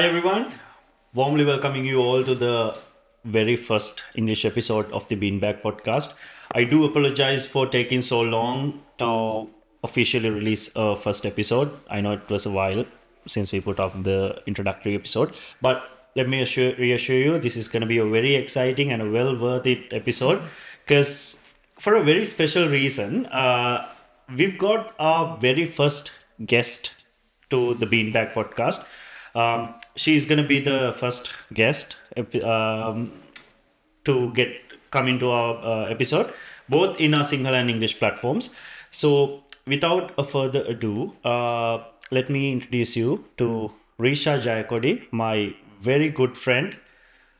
Hi everyone, warmly welcoming you all to the very first English episode of the BeanBag podcast. I do apologize for taking so long to officially release a first episode. I know it was a while since we put up the introductory episode, but let me reassure you, this is going to be a very exciting and a well worth it episode because for a very special reason, we've got our very first guest to the Beanbag podcast. She's going to be the first guest to come into our episode, both in our Sinhala and English platforms. So, without a further ado, let me introduce you to Reisha Jayakody, my very good friend.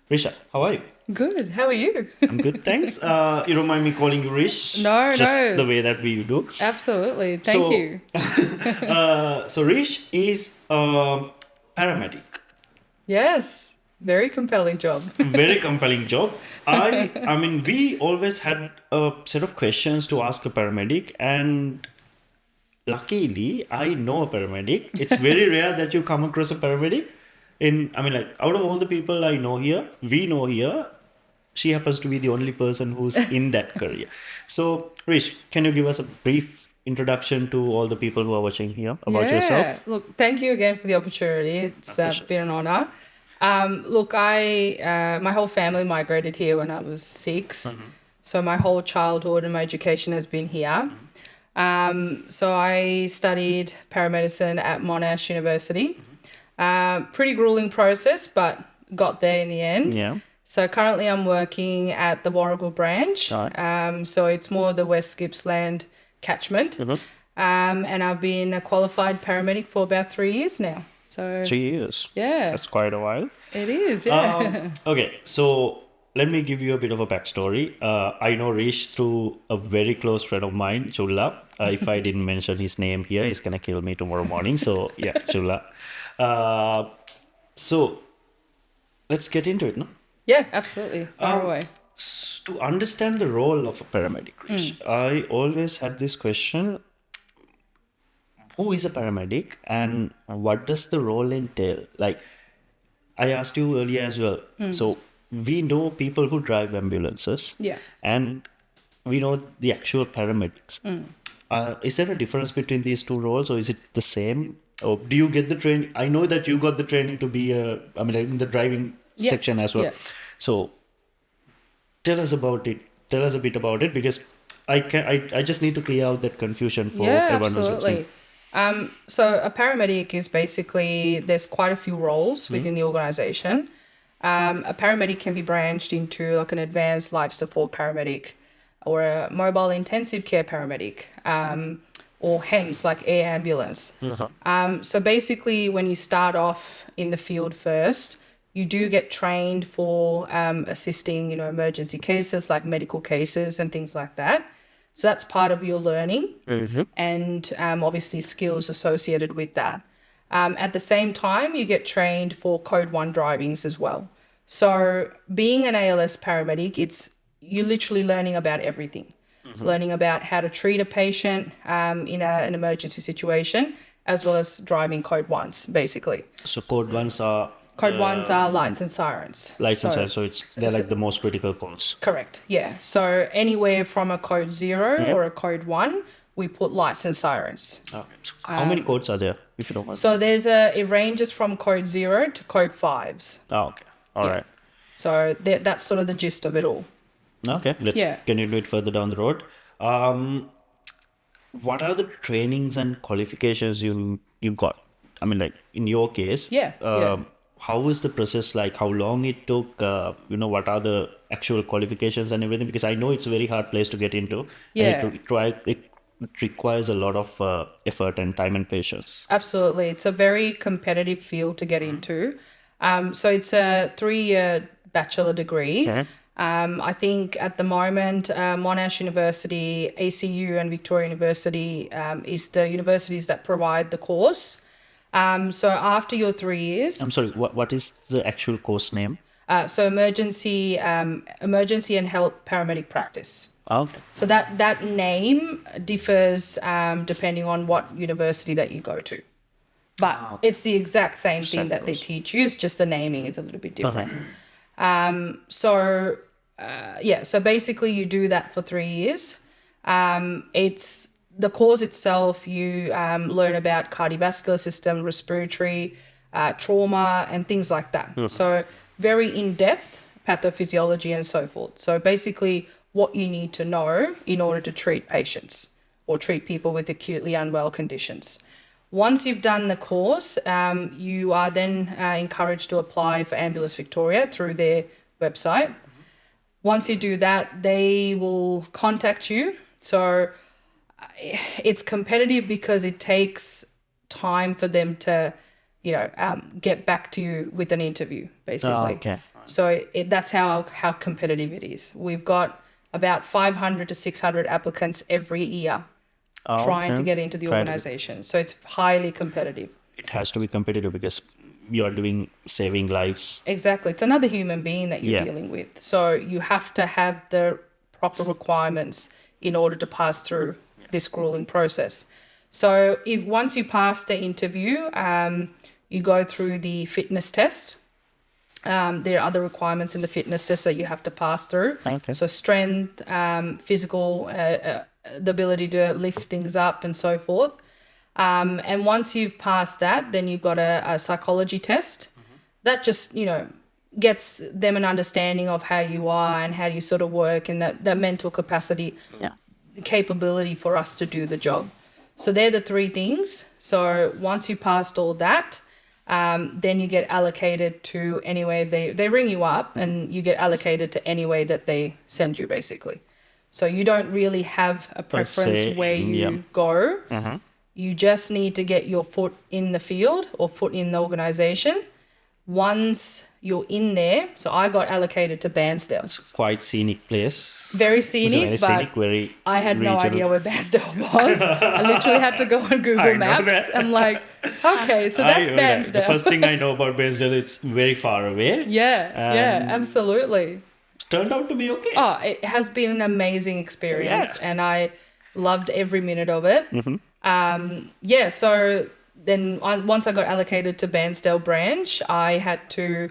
Reisha, how are you? Good. How are you? I'm good, thanks. You don't mind me calling you Rish? No, just no. the way that we do. Absolutely. Thank you. So Rish is a paramedic. Yes. Very compelling job. Very compelling job. I mean, we always had a set of questions to ask a paramedic, and luckily, I know a paramedic. It's very rare that you come across a paramedic. Out of all the people I know here, we know here, she happens to be the only person who's in that career. So, Rish, can you give us a brief introduction to all the people who are watching here about yourself? Look, thank you again for the opportunity. It's been an honor. My whole family migrated here when I was 6. Mm-hmm. So my whole childhood and my education has been here. So I studied paramedicine at Monash University. Pretty grueling process, but got there in the end. Yeah. So currently I'm working at the Warragul branch. Right. So it's more the West Gippsland catchment. Mm-hmm. And I've been a qualified paramedic for about 3 years now. So 3 years. Yeah. That's quite a while. It is, yeah. Okay, so let me give you a bit of a backstory. I know Rish through a very close friend of mine, Chulla. If I didn't mention his name here, he's going to kill me tomorrow morning. So yeah, Chulla. So let's get into it, no? Yeah, absolutely. Far away. To understand the role of a paramedic, Rish, I always had this question: who is a paramedic, and what does the role entail? Like I asked you earlier as well. So we know people who drive ambulances, Yeah. and we know the actual paramedics. Is there a difference between these two roles, or is it the same? Or do you get the training? I know that you got the training to be in the driving section as well. Yeah. So tell us about it. Tell us a bit about it, because I just need to clear out that confusion for everyone who's listening. So a paramedic is basically, there's quite a few roles within the organization. A paramedic can be branched into like an advanced life support paramedic or a mobile intensive care paramedic, or HEMS, like air ambulance. Uh-huh. So basically when you start off in the field first, you do get trained for assisting, emergency cases like medical cases and things like that. So that's part of your learning, and obviously skills associated with that. At the same time, you get trained for Code 1 drivings as well. So being an ALS paramedic, you're literally learning about everything. Learning about how to treat a patient in an emergency situation, as well as driving Code 1s, basically. So Code 1s are... Code 1s are lights and sirens. Lights and sirens, so they're like the most critical codes. Correct, yeah. So anywhere from a Code 0 or a Code 1, we put lights and sirens. Okay. How many codes are there, if you don't mind? So it ranges from Code 0 to Code 5s. Oh, okay. All right. So that's sort of the gist of it all. Okay, let's continue it further down the road. What are the trainings and qualifications you got? I mean, like in your case, how is the process like? How long it took? What are the actual qualifications and everything? Because I know it's a very hard place to get into. Yeah. And it requires a lot of effort and time and patience. Absolutely. It's a very competitive field to get into. So it's a 3-year bachelor degree. Okay. I think at the moment, Monash University, ACU and Victoria University is the universities that provide the course. So after your 3 years... I'm sorry, what is the actual course name? So emergency and health paramedic practice. Okay. So that name differs depending on what university that you go to. but it's the exact same thing that they course. teach you. It's just the naming is a little bit different. Okay. So basically you do that for 3 years. It's the course itself. You learn about cardiovascular system, respiratory, trauma, and things like that. So very in-depth pathophysiology and so forth. So basically what you need to know in order to treat patients or treat people with acutely unwell conditions. Once you've done the course, you are then encouraged to apply for Ambulance Victoria through their website. Once you do that, they will contact you. So it's competitive because it takes time for them to, get back to you with an interview, basically. Okay. So that's how competitive it is. We've got about 500 to 600 applicants every year trying to get into the organization. So it's highly competitive. It has to be competitive because you are doing saving lives. Exactly. It's another human being that you're dealing with. So you have to have the proper requirements in order to pass through this grueling process. So once you pass the interview, you go through the fitness test. There are other requirements in the fitness test that you have to pass through. Okay. So strength, physical, the ability to lift things up and so forth. And once you've passed that, then you've got a psychology test. That just, gets them an understanding of how you are and how you sort of work and that mental capacity, the capability for us to do the job. So they're the 3 things. So once you passed all that, then you get allocated to anywhere they ring you up and you get allocated to any way that they send you, basically. So you don't really have a preference where you go. You just need to get your foot in the field or foot in the organization. Once you're in there, so I got allocated to Bairnsdale. It's quite scenic place. Very scenic, but I had no idea where Bairnsdale was. I literally had to go on Google Maps. I'm like, okay, so that's Bairnsdale. The first thing I know about Bairnsdale, it's very far away. Yeah, absolutely. Turned out to be okay. Oh, it has been an amazing experience and I loved every minute of it. So then once I got allocated to Bairnsdale branch, I had to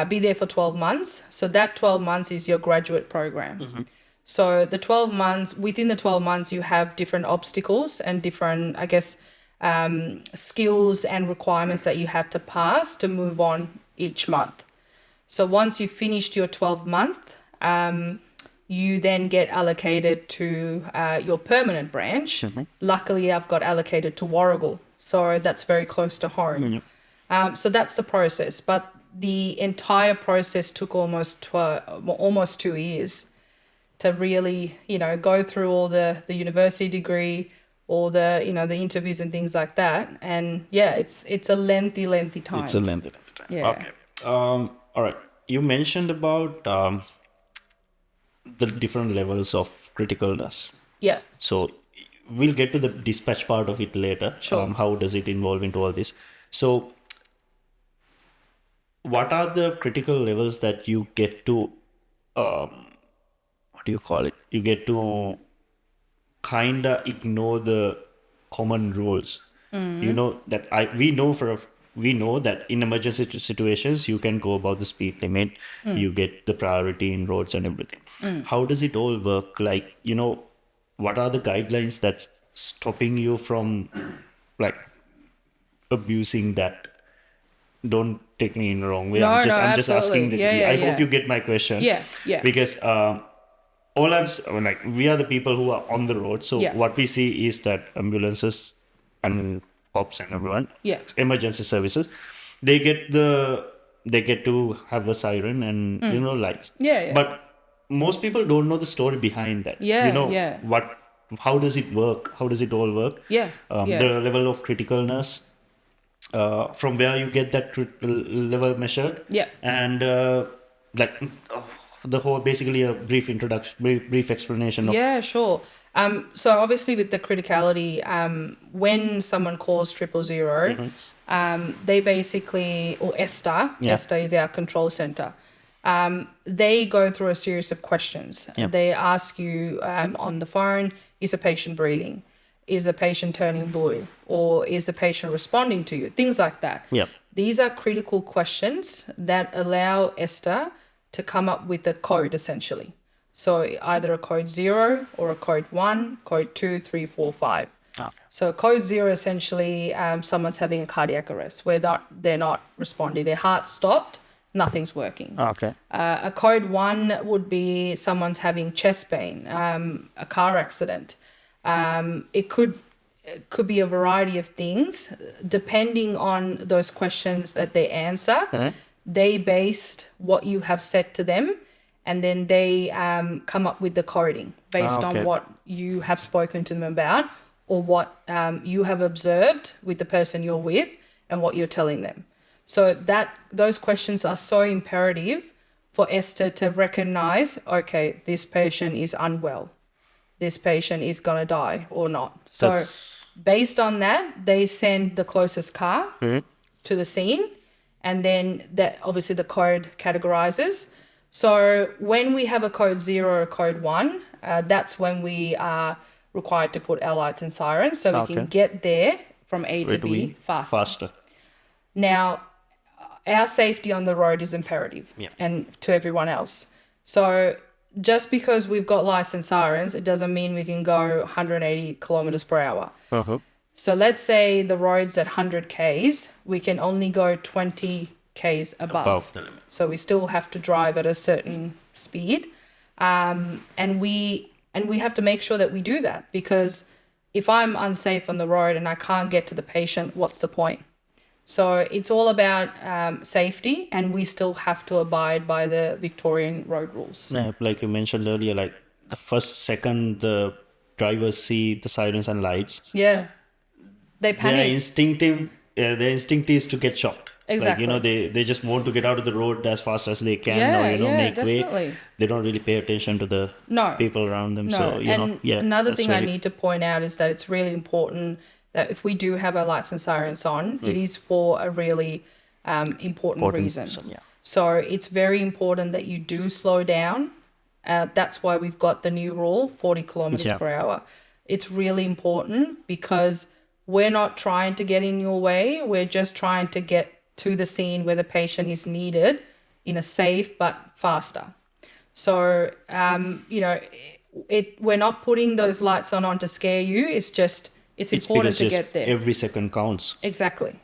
be there for 12 months. So that 12 months is your graduate program. So the 12 months, within the 12 months, you have different obstacles and different, skills and requirements that you had to pass to move on each month. So once you've finished your 12 month, you then get allocated to your permanent branch. Luckily, I've got allocated to Warragul. So that's very close to home. So that's the process. But the entire process took almost 2 years to really, go through all the university degree, all the, the interviews and things like that. And it's a lengthy time. It's a lengthy time. Yeah. Okay. All right. You mentioned about the different levels of criticalness. Yeah. So we'll get to the dispatch part of it later. Sure. How does it involve into all this? So what are the critical levels that you get to, what do you call it? You get to kind of ignore the common rules. We know that in emergency situations, you can go about the speed limit. You get the priority in roads and everything. How does it all work? Like, what are the guidelines that's stopping you from abusing that? Don't take me in the wrong way. No, I'm just absolutely. asking. I hope you get my question. Yeah. Because we are the people who are on the road. So what we see is that ambulances and cops and everyone, emergency services, they get to have a siren and lights. But most people don't know the story behind that. How does it work? How does it all work? The level of criticalness, from where you get that level measured. And the whole, basically a brief introduction, brief explanation of. Yeah, sure. So obviously with the criticality, when someone calls 000, they basically, or ESTA is our control center. They go through a series of questions. They ask you on the phone, is a patient breathing? is the patient turning blue, or is the patient responding to you? Things like that. Yep. These are critical questions that allow Esther to come up with a code, essentially. So either a code 0 or a code 1, code 2, 3, 4, 5. Okay. So code 0, essentially, someone's having a cardiac arrest where they're not responding. Their heart stopped, nothing's working. Okay. A code 1 would be someone's having chest pain, a car accident. It could be a variety of things. Depending on those questions that they answer, they based what you have said to them, and then they come up with the coding based on what you have spoken to them about, or what you have observed with the person you're with and what you're telling them. So those questions are so imperative for Esther to recognize, okay, this patient is unwell. This patient is going to die or not. So based on that, they send the closest car to the scene, and then that obviously the code categorizes. So when we have a code 0 or a code 1, that's when we are required to put our lights and sirens so we can get there from A to B faster. Now, our safety on the road is imperative and to everyone else. So just because we've got lights and sirens, it doesn't mean we can go 180 kilometers per hour. So let's say the road's at 100 Ks, we can only go 20 Ks above the limit. So we still have to drive at a certain speed. And we have to make sure that we do that, because if I'm unsafe on the road and I can't get to the patient, what's the point? So it's all about safety, and we still have to abide by the Victorian road rules. Yeah, like you mentioned earlier, like the first second the drivers see the sirens and lights, they panic. Their instinct is to get shocked. Exactly. Like, they just want to get out of the road as fast as they can, or make definitely. way. They don't really pay attention to the people around them. No. So Another thing I need to point out is that it's really important that if we do have our lights and sirens on, it is for a really important reason. So it's very important that you do slow down. That's why we've got the new rule, 40 kilometers per hour. It's really important because we're not trying to get in your way. We're just trying to get to the scene where the patient is needed in a safe but faster. So, we're not putting those lights on to scare you. It's important to get there. Every second counts. Exactly.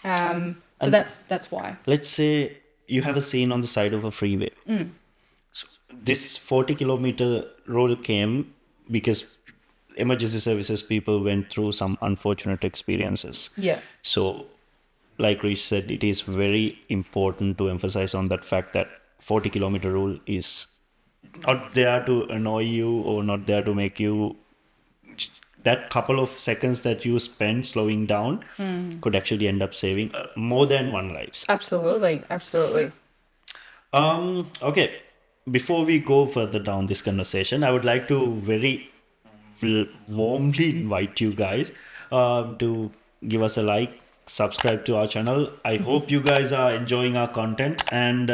So that's why. Let's say you have a scene on the side of a freeway. So this 40-kilometer rule came because emergency services people went through some unfortunate experiences. Yeah. So, like Reisha said, it is very important to emphasize on that fact that 40-kilometer rule is not there to annoy you or not there to make you. That couple of seconds that you spend slowing down could actually end up saving more than one life. Absolutely. Okay. Before we go further down this conversation, I would like to very warmly invite you guys to give us a like, subscribe to our channel. I hope you guys are enjoying our content, and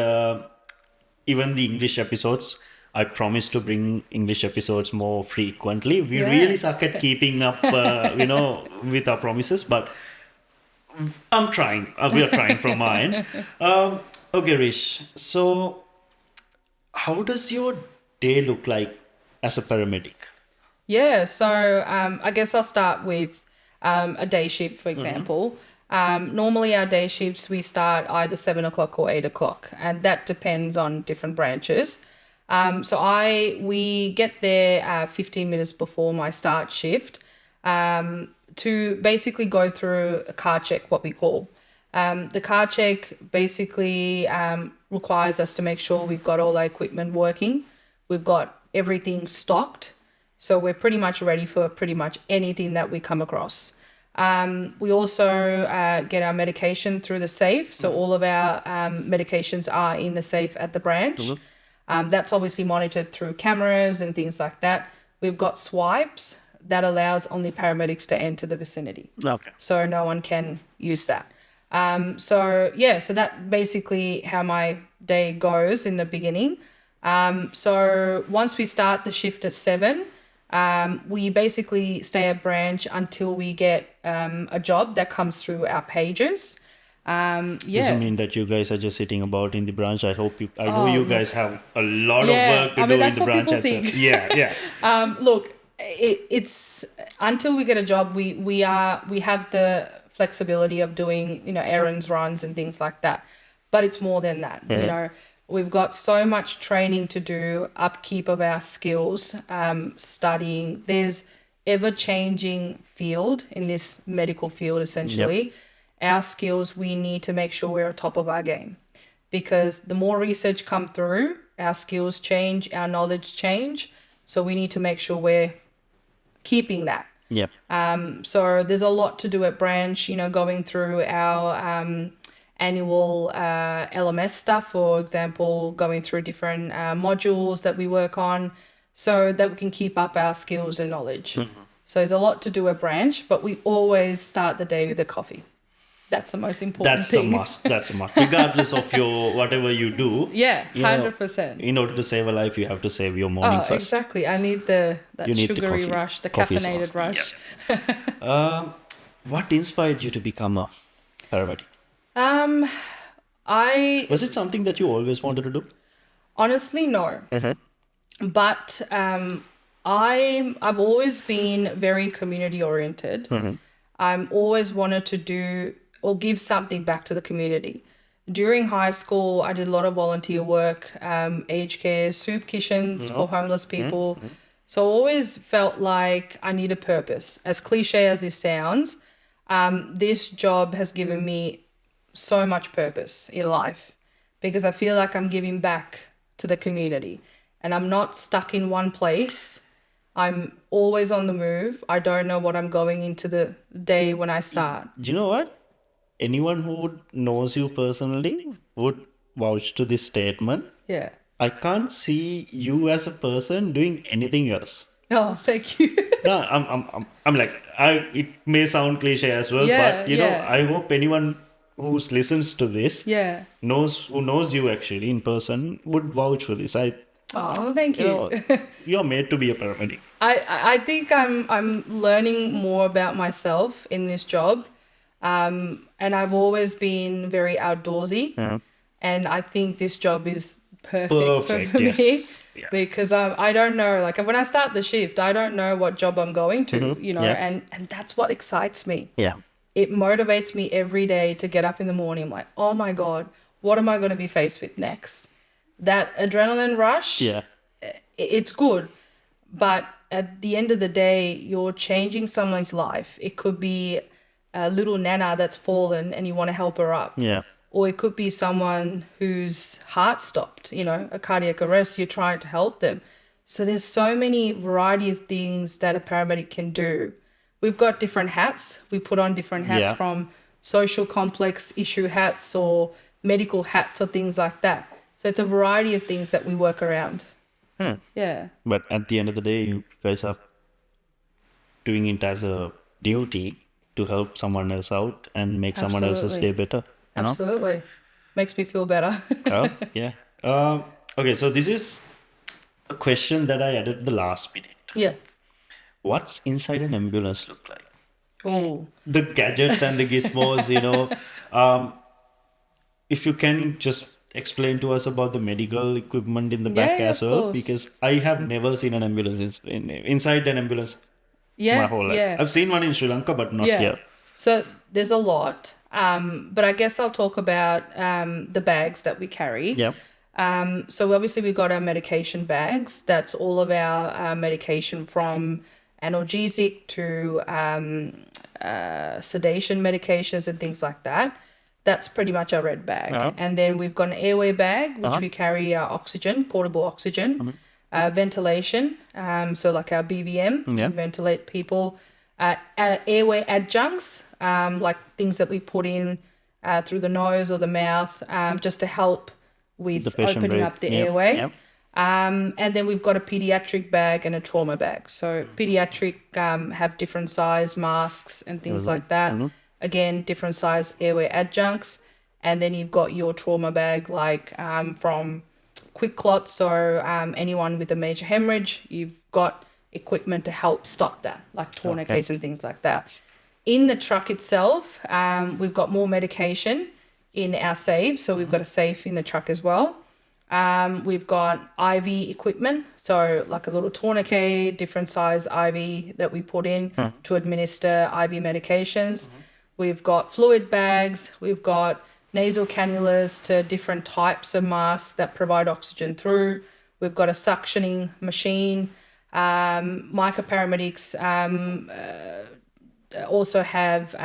even the English episodes. I promise to bring English episodes more frequently. We really suck at keeping up, with our promises, but I'm trying. We are trying from our end. Okay, Rish. So, how does your day look like as a paramedic? Yeah, so I guess I'll start with a day shift, for example. Normally our day shifts, we start either 7 o'clock or 8 o'clock, and that depends on different branches. So we get there 15 minutes before my start shift to basically go through a car check, what we call. The car check basically requires us to make sure we've got all our equipment working. We've got everything stocked. So we're pretty much ready for pretty much anything that we come across. We also get our medication through the safe. So all of our medications are in the safe at the branch. That's obviously monitored through cameras and things like that. We've got swipes that allows only paramedics to enter the vicinity. Okay. So no one can use that. So that basically how my day goes in the beginning. So once we start the shift at 7, We basically stay at branch until we get a job that comes through our pages. Doesn't mean that you guys are just sitting about in the branch. I know Oh, you look. guys have a lot of Yeah, work to I do mean, in that's the what branch people itself. think. Yeah, yeah. Look, it's until we get a job, we have the flexibility of doing, errands, runs, and things like that. But it's more than that. We've got so much training to do, upkeep of our skills, studying. There's ever changing field in this medical field, essentially. Our skills, we need to make sure we're on top of our game, because the more research come through, our skills change, our knowledge change. So we need to make sure we're keeping that. Yep. So there's a lot to do at branch, going through our annual LMS stuff, for example, going through different modules that we work on so that we can keep up our skills and knowledge. So there's a lot to do at branch, but we always start the day with a coffee. That's the most important That's thing. a must. That's a must. Regardless of your whatever you do. Yeah, you know, 100%. in order to save a life, you have to save your morning first. Exactly. I need that You need the sugary coffee. rush, the Coffee is caffeinated awesome. rush. What inspired you to become a paramedic? I Was it something that you always wanted to do? honestly no, but I've always been very community oriented. I'm always wanted to do or give something back to the community. During high school, I did a lot of volunteer work, aged care, soup kitchens for homeless people. So I always felt like I need a purpose. As cliche as this sounds, this job has given me so much purpose in life, because I feel like I'm giving back to the community and I'm not stuck in one place. I'm always on the move. I don't know what I'm going into the day when I start. Do you know what? Anyone who knows you personally would vouch to this statement. Yeah. I can't see you as a person doing anything else. Oh, thank you. No, I'm like, it may sound cliche as well, Yeah, but you know, yeah. I hope anyone who listens to this Yeah. who knows you actually in person would vouch for this. Oh, thank You you. know, you're made to be a paramedic. I think I'm learning more about myself in this job. And I've always been very outdoorsy. And I think this job is perfect for me, yes. Yeah. because I don't know, like when I start the shift, I don't know what job I'm going to, Yeah. and that's what excites me. Yeah. It motivates me every day to get up in the morning. I'm like, oh my God, what am I going to be faced with next? That adrenaline rush, Yeah. it's good. But at the end of the day, you're changing someone's life. It could be a little Nana that's fallen and you want to help her up. Yeah. Or it could be someone whose heart stopped, a cardiac arrest, you're trying to help them. So there's so many variety of things that a paramedic can do. We've got different hats. We put on different hats, Yeah. from social complex issue hats or medical hats or things like that. So it's a variety of things that we work around. Yeah. But at the end of the day, you guys are doing it as a duty to help someone else out and make someone else's Absolutely. day better. You know? Absolutely. Makes me feel better. Oh, yeah. Okay, so this is a question that I added the last minute. Yeah. What's inside an ambulance look like? Oh. The gadgets and the gizmos, if you can just explain to us about the medical equipment in the back Yeah, as of well, course. because I have never seen an ambulance inside an ambulance Yeah. my whole life. Yeah. I've seen one in Sri Lanka, but not Yeah. here. So there's a lot. But I guess I'll talk about the bags that we carry. Yeah. So obviously we've got our medication bags. That's all of our medication, from analgesic to sedation medications and things like that. That's pretty much our red bag. Uh-huh. And then we've got an airway bag, which we carry our oxygen, portable oxygen, ventilation. So like our BVM, Yeah. we ventilate people. Airway adjuncts, like things that we put in through the nose or the mouth, just to help with The patient opening breathe. up the Yep, airway. yep. And then we've got a pediatric bag and a trauma bag. So pediatric have different size masks and things like that. Again, different size airway adjuncts. And then you've got your trauma bag, like from quick clots, so anyone with a major hemorrhage, you've got equipment to help stop that, like tourniquets and things like that. In the truck itself, we've got more medication in our safe. So we've got a safe in the truck as well. We've got IV equipment, so like a little tourniquet, different size IV that we put in to administer IV medications. We've got fluid bags. We've got nasal cannulas to different types of masks that provide oxygen through. We've got a suctioning machine. Mica paramedics also have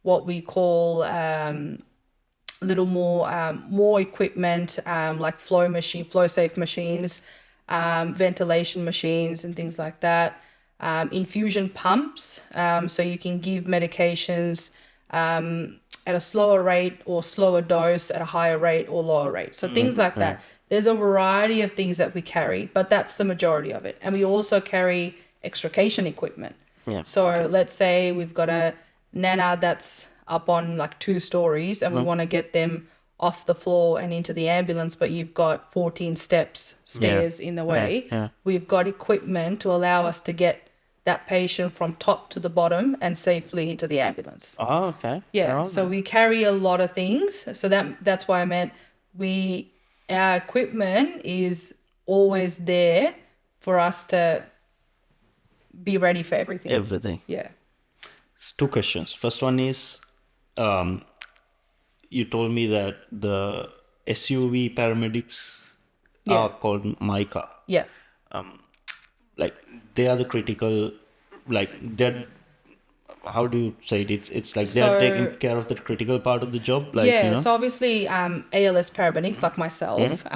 what we call little more equipment, like flow safe machines, ventilation machines and things like that. Infusion pumps, so you can give medications at a slower rate or slower dose, at a higher rate or lower rate. So things like that. There's a variety of things that we carry, but that's the majority of it. And we also carry extrication equipment. Yeah. So let's say we've got a nana that's up on like 2 stories and we want to get them off the floor and into the ambulance, but you've got 14 stairs in the way. Yeah. We've got equipment to allow us to get that patient from top to the bottom and safely into the ambulance. Oh, okay. Yeah. So we carry a lot of things. So that's why I meant our equipment is always there for us to be ready for everything. Everything. Yeah. 2 questions. First one is, you told me that the SUV paramedics are called MICA. Yeah. Like they are the critical, like they're, how do you say it? It's like they're taking care of the critical part of the job. Like, Yeah. you know? So obviously, ALS paramedics like myself,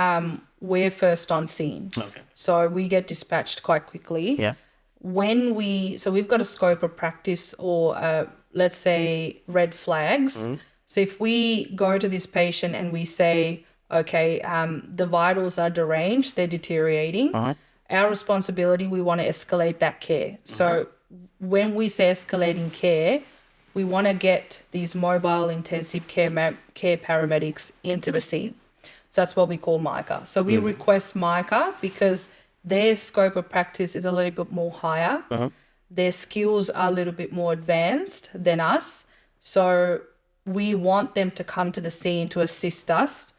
we're first on scene. Okay. So we get dispatched quite quickly. Yeah. So we've got a scope of practice or let's say red flags. So if we go to this patient and we say, okay, the vitals are deranged, they're deteriorating, our responsibility, we want to escalate that care. So when we say escalating care, we want to get these mobile intensive care paramedics into the scene. So that's what we call MICA. So we request MICA because their scope of practice is a little bit more higher. Their skills are a little bit more advanced than us. So we want them to come to the scene to assist us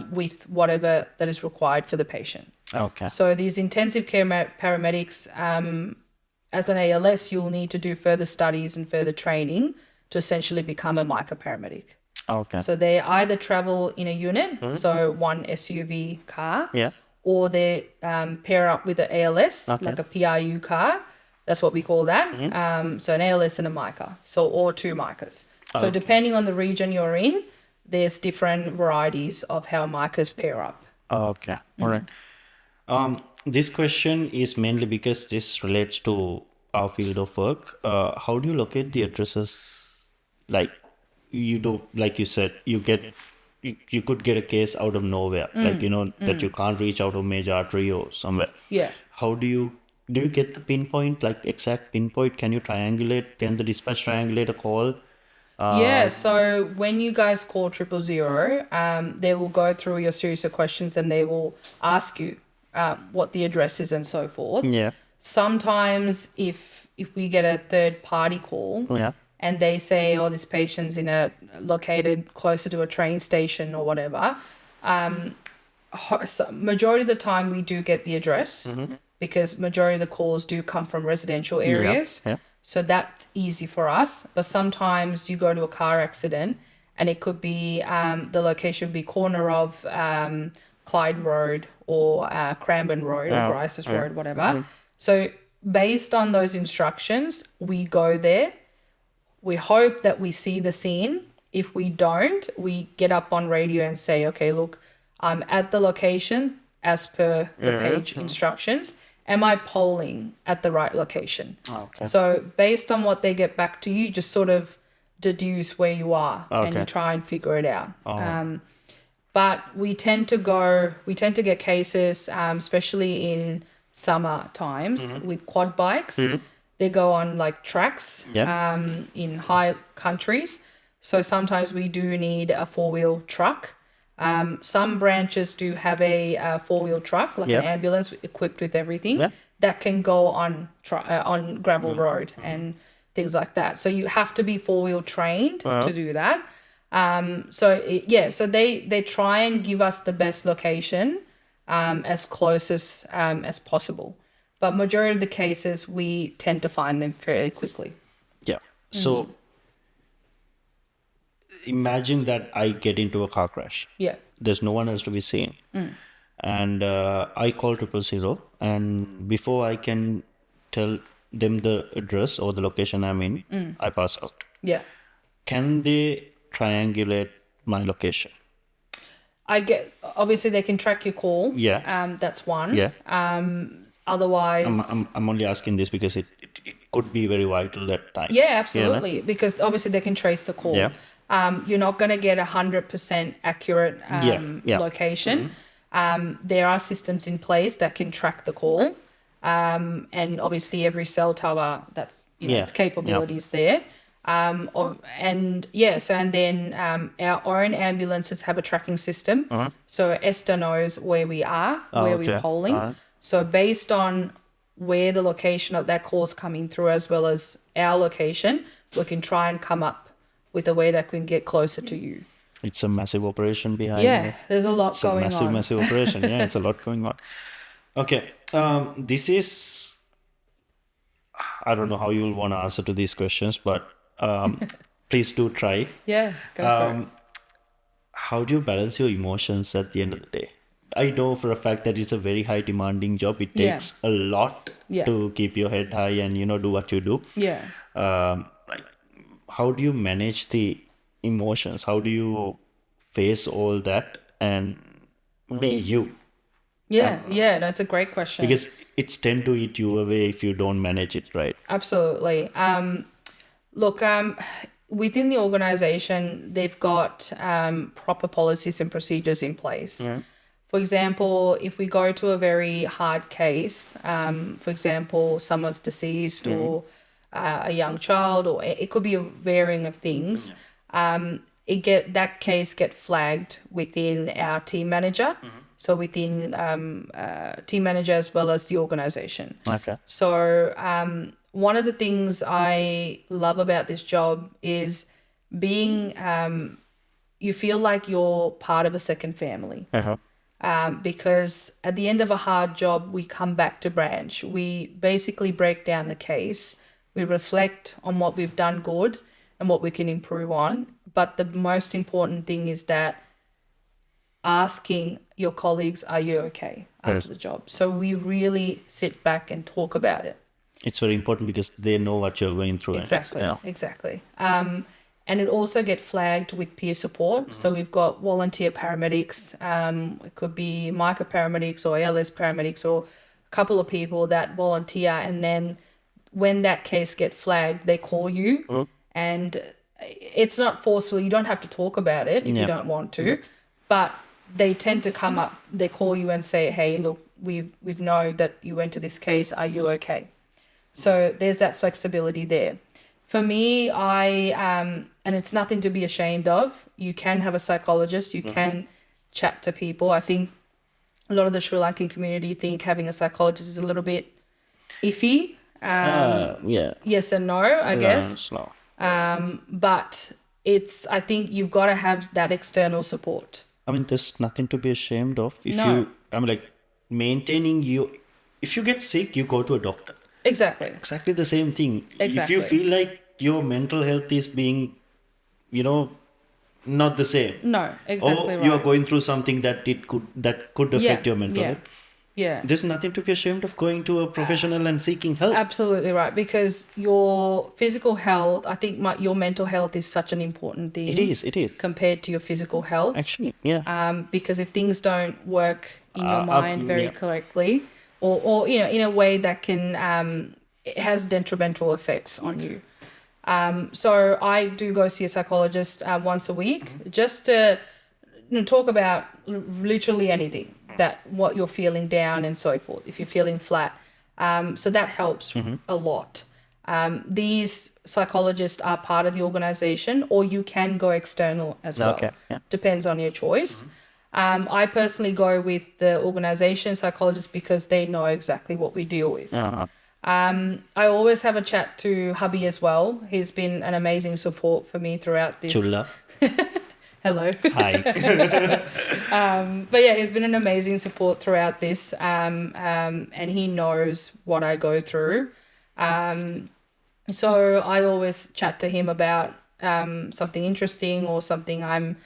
with whatever that is required for the patient. Okay. So these intensive care paramedics, as an ALS, you'll need to do further studies and further training to essentially become a MICA paramedic. Okay. So they either travel in a unit, so one SUV car, or they pair up with an ALS, like a PRU car. That's what we call that. So an ALS and a MICA, or 2 MICAs. So depending on the region you're in, there's different varieties of how MICAs pair up. Okay. All right. This question is mainly because this relates to our field of work. How do you locate the addresses? Like like you said, you could get a case out of nowhere, like, that you can't reach out of major artery or somewhere. Yeah. How do you get the pinpoint, like exact pinpoint? Can you triangulate? Can the dispatch triangulate a call? Yeah, so when you guys call 000, they will go through your series of questions and they will ask you what the address is and so forth. Yeah. Sometimes if we get a third party call and they say, oh, this patient's located closer to a train station or whatever, majority of the time we do get the address because majority of the calls do come from residential areas. Yeah. So that's easy for us. But sometimes you go to a car accident and it could be the location would be corner of Clyde Road or Cranbourne Road or Grice's Road, whatever. So based on those instructions, we go there. We hope that we see the scene. If we don't, we get up on radio and say, okay, look, I'm at the location as per the page instructions. Am I polling at the right location? Okay. So based on what they get back to you, just sort of deduce where you are and you try and figure it out. But we tend to get cases, especially in summer times with quad bikes. They go on like tracks in high countries. So sometimes we do need a 4-wheel truck. Some branches do have a 4-wheel truck, like an ambulance equipped with everything. that can go on gravel road and things like that. So you have to be four-wheel trained to do that. So they try and give us the best location as close as possible. But majority of the cases, we tend to find them fairly quickly. Yeah. So imagine that I get into a car crash. Yeah. There's no one else to be seen. And I call 000, and before I can tell them the address or the location I'm in, I pass out. Yeah. Can they triangulate my location? Obviously they can track your call. Yeah. That's one. Yeah. Otherwise. I'm only asking this because it could be very vital that time. Yeah, absolutely. Because obviously they can trace the call. Yeah. You're not going to get 100% accurate location. There are systems in place that can track the call. And obviously every cell tower, that's its capabilities there. And then our own ambulances have a tracking system. So Esther knows where we are, where we're polling. So based on where the location of that call is coming through, as well as our location, we can try and come up with a way that can get closer to you. It's a massive operation behind it. There's a lot going on. Massive operation. Yeah, it's a lot going on. Okay. This is, I don't know how you will want to answer to these questions, but please do try. Yeah, go for it. How do you balance your emotions at the end of the day? I know for a fact that it's a very high demanding job. It takes a lot to keep your head high and, do what you do. Yeah. How do you manage the emotions? How do you face all that and be you? Yeah, that's a great question. Because it's tend to eat you away if you don't manage it right. Absolutely. Look, within the organization, they've got proper policies and procedures in place. Yeah. For example, if we go to a very hard case, for example, someone's deceased or a young child, or it could be a varying of things, that case get flagged within our team manager. So within team manager as well as the organization. Okay. So one of the things I love about this job is being, you feel like you're part of a second family. Because at the end of a hard job, we come back to branch. We basically break down the case. We reflect on what we've done good and what we can improve on. But the most important thing is that asking your colleagues, are you okay after the job? So we really sit back and talk about it. It's very important because they know what you're going through. Exactly. And it also get flagged with peer support. So we've got volunteer paramedics. It could be micro paramedics or ALS paramedics or a couple of people that volunteer. And then when that case gets flagged, they call you. And it's not forceful. You don't have to talk about it if you don't want to. But they tend to come up. They call you and say, hey, look, we've known that you went to this case. Are you okay? So there's that flexibility there. For me, and it's nothing to be ashamed of. You can have a psychologist. You can chat to people. I think a lot of the Sri Lankan community think having a psychologist is a little bit iffy. Yes and no, I guess. But I think you've got to have that external support. I mean, there's nothing to be ashamed of. Maintaining you, if you get sick, you go to a doctor. Exactly the same thing. If you feel like your mental health is being, not the same. No, exactly. Or you are going through something that could affect your mental health. Yeah. There's nothing to be ashamed of going to a professional and seeking help. Absolutely right. Because your physical health, I think your mental health is such an important thing. It is. Compared to your physical health. Actually, yeah. Because if things don't work in your mind very correctly, or in a way that can, it has detrimental effects on you. So I do go see a psychologist once a week just to talk about literally anything, what you're feeling down and so forth, if you're feeling flat. So that helps a lot. These psychologists are part of the organization, or you can go external as well. Okay. Yeah. Depends on your choice. I personally go with the organization psychologist because they know exactly what we deal with. Uh-huh. I always have a chat to hubby as well. He's been an amazing support for me throughout this. Chulla. Hello. Hi. But yeah, he's been an amazing support throughout this, and he knows what I go through. So I always chat to him about something interesting or something I'm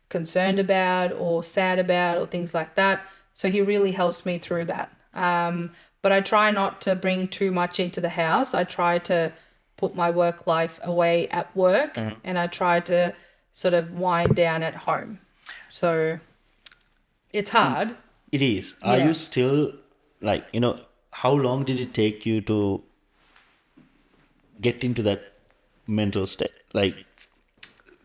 concerned about or sad about or things like that. So he really helps me through that. But I try not to bring too much into the house. I try to put my work life away at work, and I try to sort of wind down at home. So it's hard. It is. Are Yeah. you still like, how long did it take you to get into that mental state? Like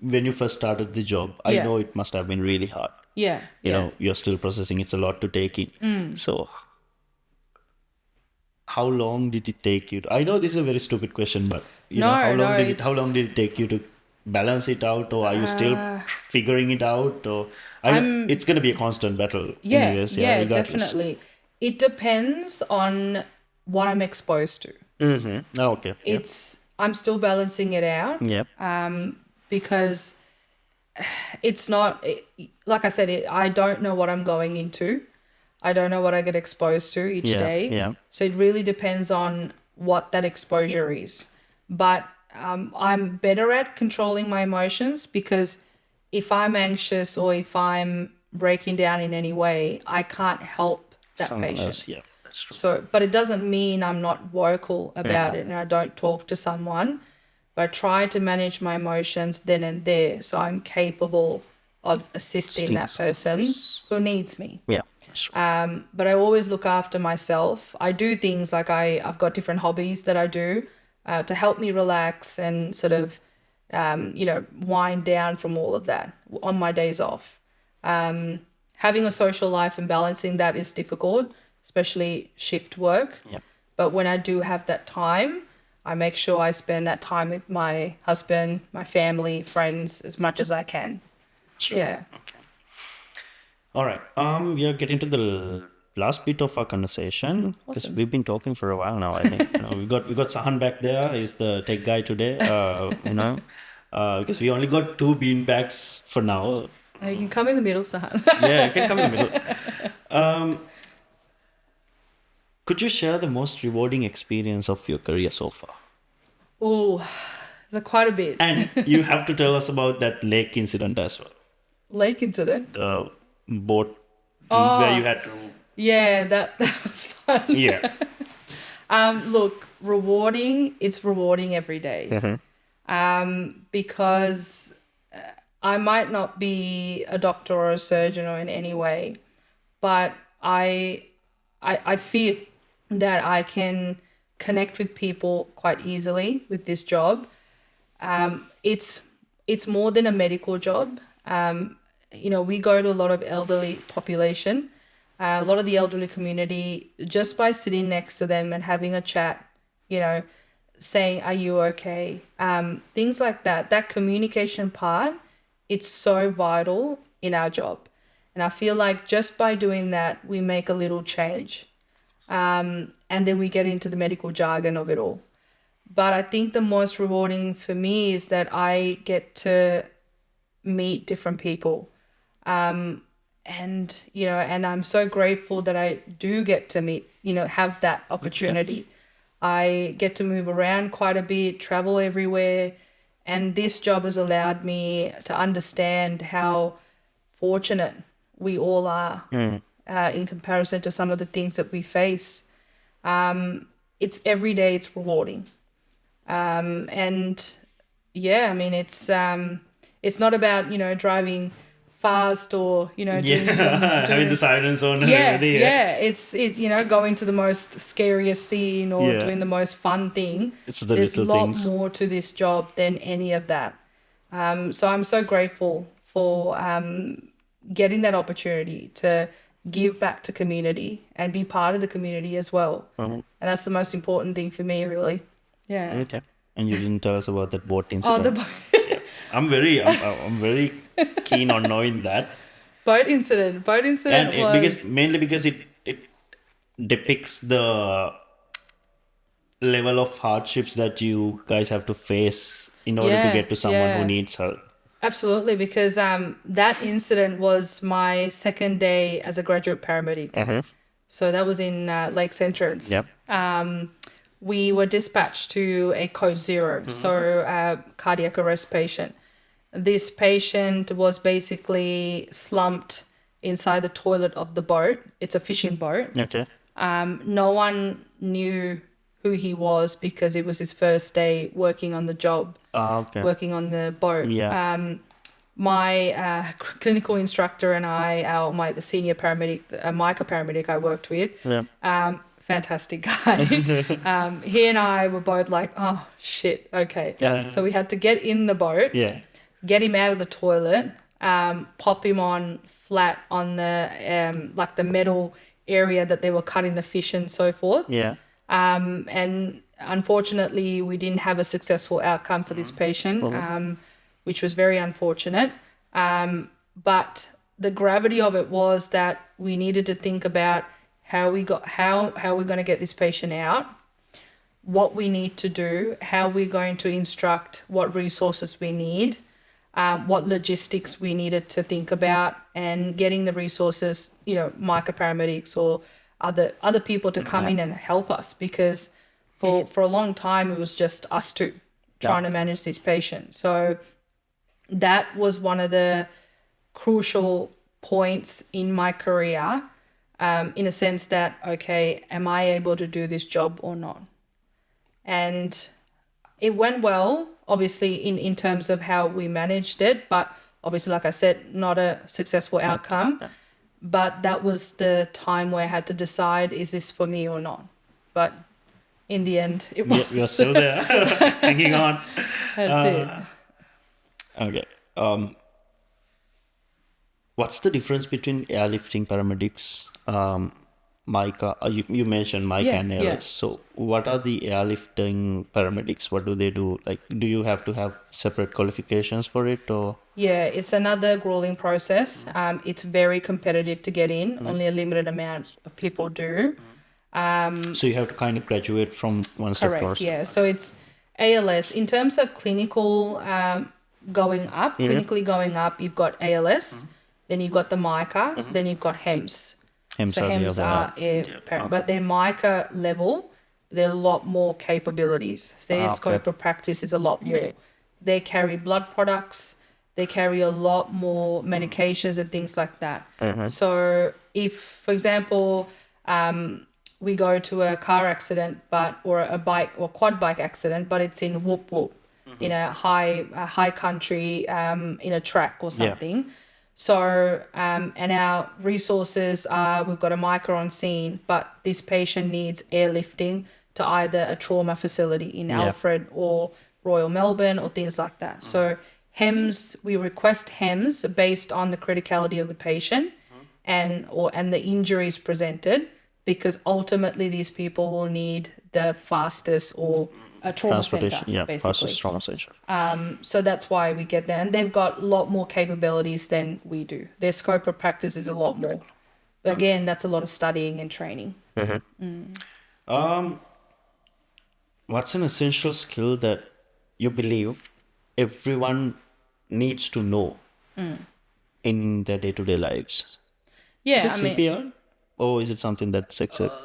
when you first started the job, I Yeah. know it must have been really hard. Yeah. You yeah. know, you're still processing. It's a lot to take in. So how long did it take you to, I know this is a very stupid question, but No, how long no, did it's- how long did it take you to balance it out, or are you still figuring it out, or it's going to be a constant battle Yeah, anyways, yeah, regardless. definitely. It depends on what I'm exposed to. Mm-hmm. Okay. I'm still balancing it out Yep. because it's not like I said. I don't know what I'm going into. I don't know what I get exposed to each Yeah, day. yeah. So it really depends on what that exposure is. But I'm better at controlling my emotions because if I'm anxious or if I'm breaking down in any way, I can't help that Someone patient. else, yeah, that's true. So, but it doesn't mean I'm not vocal about it and I don't talk to someone. But I try to manage my emotions then and there, so I'm capable of assisting that person who needs me. Yeah, that's true. But I always look after myself. I do things like I've got different hobbies that I do to help me relax and sort of, wind down from all of that on my days off. Having a social life and balancing that is difficult, especially shift work. Yep. But when I do have that time, I make sure I spend that time with my husband, my family, friends as much as I can. Sure. Yeah. Okay. All right. We are getting to the last bit of our conversation because Awesome. we've been talking for a while now. I think we got Sahan back there. He's the tech guy today. Because we only got 2 bean bags for now. You can come in the middle, Sahan. Yeah, you can come in the middle. Could you share the most rewarding experience of your career so far? Oh, there's quite a bit. And you have to tell us about that lake incident as well. Lake incident. The boat where you had to. Yeah, that was fun. Yeah. Look, rewarding. It's rewarding every day. Because I might not be a doctor or a surgeon or in any way, but I feel that I can connect with people quite easily with this job. It's more than a medical job. We go to a lot of elderly population, a lot of the elderly community, just by sitting next to them and having a chat, saying, are you okay? Things like that. That communication part, it's so vital in our job. And I feel like just by doing that, we make a little change. And then we get into the medical jargon of it all. But I think the most rewarding for me is that I get to meet different people. And I'm so grateful that I do get to meet, have that opportunity. I get to move around quite a bit, travel everywhere. And this job has allowed me to understand how fortunate we all are in comparison to some of the things that we face. It's every day, it's rewarding. It's not about, driving fast or, doing some... Having the sirens on and Yeah, everything. yeah. It's going to the most scariest scene or Yeah. doing the most fun thing. It's the There's a little lot things. more to this job than any of that. So I'm so grateful for getting that opportunity to give back to community and be part of the community as well. And that's the most important thing for me, really. Yeah. Okay. And you didn't tell us about that boat Oh, incident. I'm very keen on knowing that. Boat incident because was mainly because it depicts the level of hardships that you guys have to face in order to yeah, get to someone who yeah. needs help. Absolutely, because that incident was my second day as a graduate paramedic. So that was in Lakes Entrance. Yep. We were dispatched to a code 0, so cardiac arrest patient. This patient was basically slumped inside the toilet of the boat. It's a fishing boat. Okay. No one knew who he was because it was his first day working on the job, Okay. working on the boat. Yeah. My clinical instructor and the senior paramedic, Micah paramedic I worked with, Yeah. fantastic guy. He and I were both like, oh shit, okay. Yeah. So we had to get in the boat, Yeah. get him out of the toilet, pop him on flat on the like the metal area that they were cutting the fish and so forth. Yeah. And unfortunately, we didn't have a successful outcome for this patient, which was very unfortunate. But the gravity of it was that we needed to think about how we're going to get this patient out, what we need to do, how we're going to instruct, what resources we need, what logistics we needed to think about, and getting the resources, micro paramedics or other people to come in and help us, because for a long time it was just us two trying to manage this patient. So that was one of the crucial points in my career, in a sense that, okay, am I able to do this job or not? And it went well, obviously, in terms of how we managed it, but obviously, like I said, not a successful outcome. But that was the time where I had to decide, is this for me or not? But in the end, it was. You're still there, hanging on. That's it. Okay. What's the difference between airlifting paramedics, Micah? You mentioned Micah and ALS. Yeah. So, what are the airlifting paramedics? What do they do? Like, do you have to have separate qualifications for it, or? Yeah, it's another grueling process. It's very competitive to get in. Only a limited amount of people do. So you have to kind of graduate from one step Correct, first. yeah. So it's ALS. In terms of clinically going up, you've got ALS, then you've got the MICA, then you've got HEMS. HEMS So are the HEMS other- are but their MICA level, there are a lot more capabilities. Their scope of practice is a lot more. They carry blood products, they carry a lot more medications and things like that. So if, for example, we go to a car accident, or a bike or quad bike accident, but it's in whoop whoop, in a high country, in a track or something. So and our resources are, we've got a micro on scene, but this patient needs airlifting to either a trauma facility in Alfred or Royal Melbourne or things like that. So HEMS, we request HEMS based on the criticality of the patient and the injuries presented, because ultimately these people will need the fastest or a trauma center, basically. Fastest trauma center. So that's why we get there. And they've got a lot more capabilities than we do. Their scope of practice is a lot more. But again, that's a lot of studying and training. What's an essential skill that you believe everyone needs to know in their day-to-day lives? Yeah, Is it CPR? Or is it something that's accepted?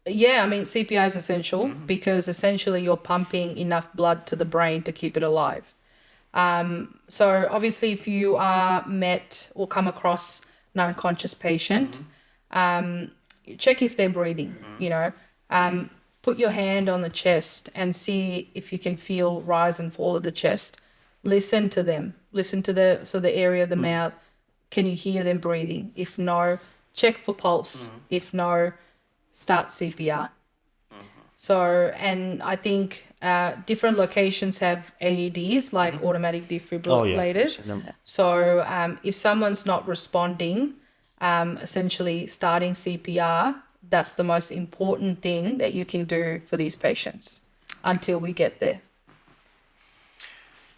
Yeah, CPR is essential because essentially you're pumping enough blood to the brain to keep it alive. So obviously if you are met or come across an unconscious patient, check if they're breathing, put your hand on the chest and see if you can feel rise and fall of the chest. Listen to them. Listen to the area of the mouth. Can you hear them breathing? If no, check for pulse. If no, start CPR. So, and I think different locations have AEDs, like automatic defibrillators. So if someone's not responding, essentially starting CPR, that's the most important thing that you can do for these patients until we get there.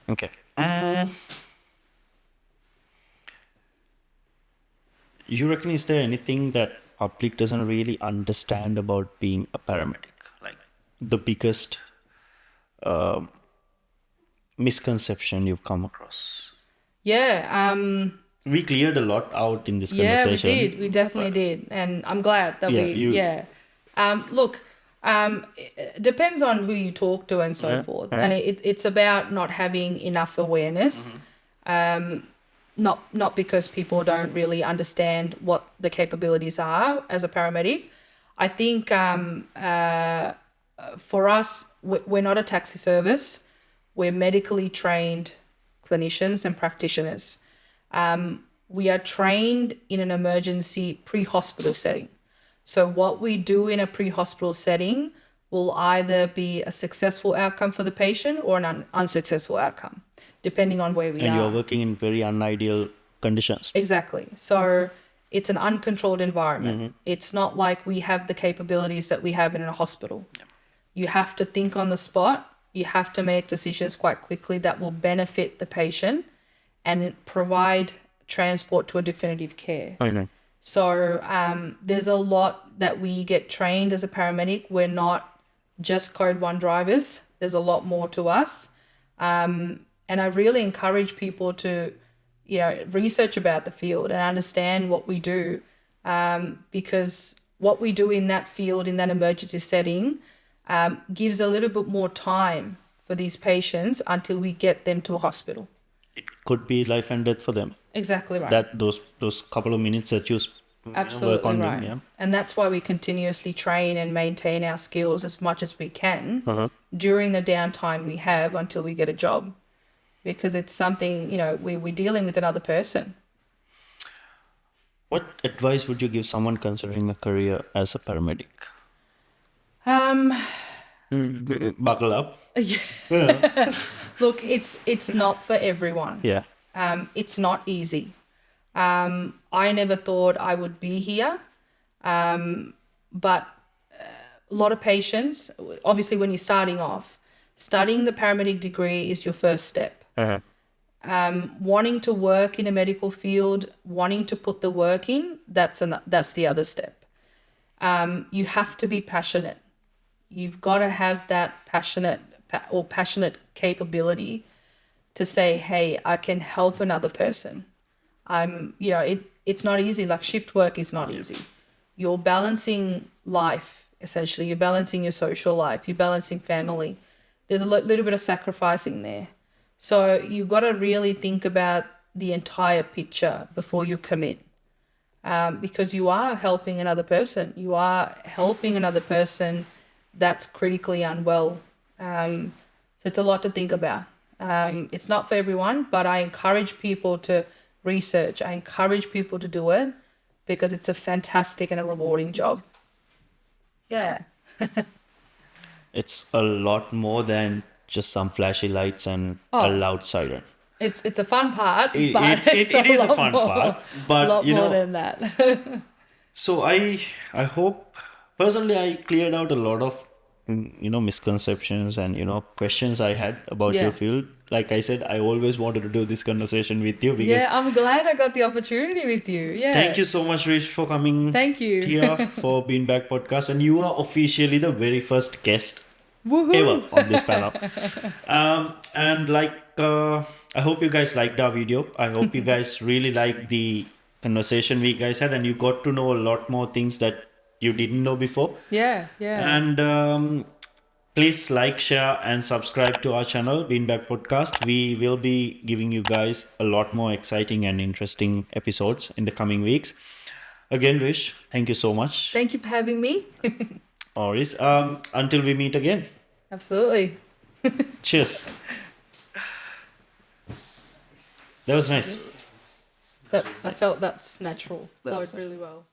Okay. You reckon, is there anything that public doesn't really understand about being a paramedic? Like the biggest misconception you've come across? Yeah. We cleared a lot out in this Yeah, we conversation. did. We definitely did. And I'm glad that Yeah, we, you- yeah. Look, it depends on who you talk to and so forth. And it's about not having enough awareness. Not because people don't really understand what the capabilities are as a paramedic. I think for us, we're not a taxi service. We're medically trained clinicians and practitioners. We are trained in an emergency pre-hospital setting. So what we do in a pre-hospital setting will either be a successful outcome for the patient or an unsuccessful outcome, depending on where we and are. you're working in very unideal conditions. Exactly. So it's an uncontrolled environment. It's not like we have the capabilities that we have in a hospital. You have to think on the spot. You have to make decisions quite quickly that will benefit the patient and provide transport to a definitive care. I know. So there's a lot that we get trained as a paramedic. We're not just code one drivers. There's a lot more to us. And I really encourage people to, research about the field and understand what we do, because what we do in that field, in that emergency setting, gives a little bit more time for these patients until we get them to a hospital. It could be life and death for them. Exactly right. That those couple of minutes that you work Absolutely on right. them, yeah. And that's why we continuously train and maintain our skills as much as we can during the downtime we have until we get a job, because it's something, we're dealing with another person. What advice would you give someone considering a career as a paramedic? Buckle up. Look, it's not for everyone. Yeah. It's not easy. I never thought I would be here, but a lot of patients, obviously when you're starting off, studying the paramedic degree is your first step. Wanting to work in a medical field, wanting to put the work in, that's the other step. You have to be passionate. You've got to have that passionate capability to say, hey, I can help another person. It's not easy. Like shift work is not easy. You're balancing life, essentially. You're balancing your social life. You're balancing family. There's a little bit of sacrificing there. So you've got to really think about the entire picture before you commit, because you are helping another person. You are helping another person that's critically unwell. So it's a lot to think about. It's not for everyone, but I encourage people to research. I encourage people to do it because it's a fantastic and a rewarding job. Yeah. It's a lot more than just some flashy lights and a loud siren. It's a fun part, It but is a lot fun more, part, but lot you more know. than that. So I hope personally I cleared out a lot of misconceptions and questions I had about Yeah. your field. Like I said, I always wanted to do this conversation with you because Yeah, I'm glad I got the opportunity with you. Yeah. thank you so much, Rish, for coming Thank you. here for BeanBag podcast, and you are officially the very first guest Woohoo. ever on this panel. And I hope you guys liked our video. I hope you guys really liked the conversation we guys had, and you got to know a lot more things that you didn't know before. Yeah. And please like, share, and subscribe to our channel, BeanBag Podcast. We will be giving you guys a lot more exciting and interesting episodes in the coming weeks. Again, Rish, thank you so much. Thank you for having me. Oris, until we meet again. Absolutely. Cheers. That was nice. I felt that's natural. Flowed really well.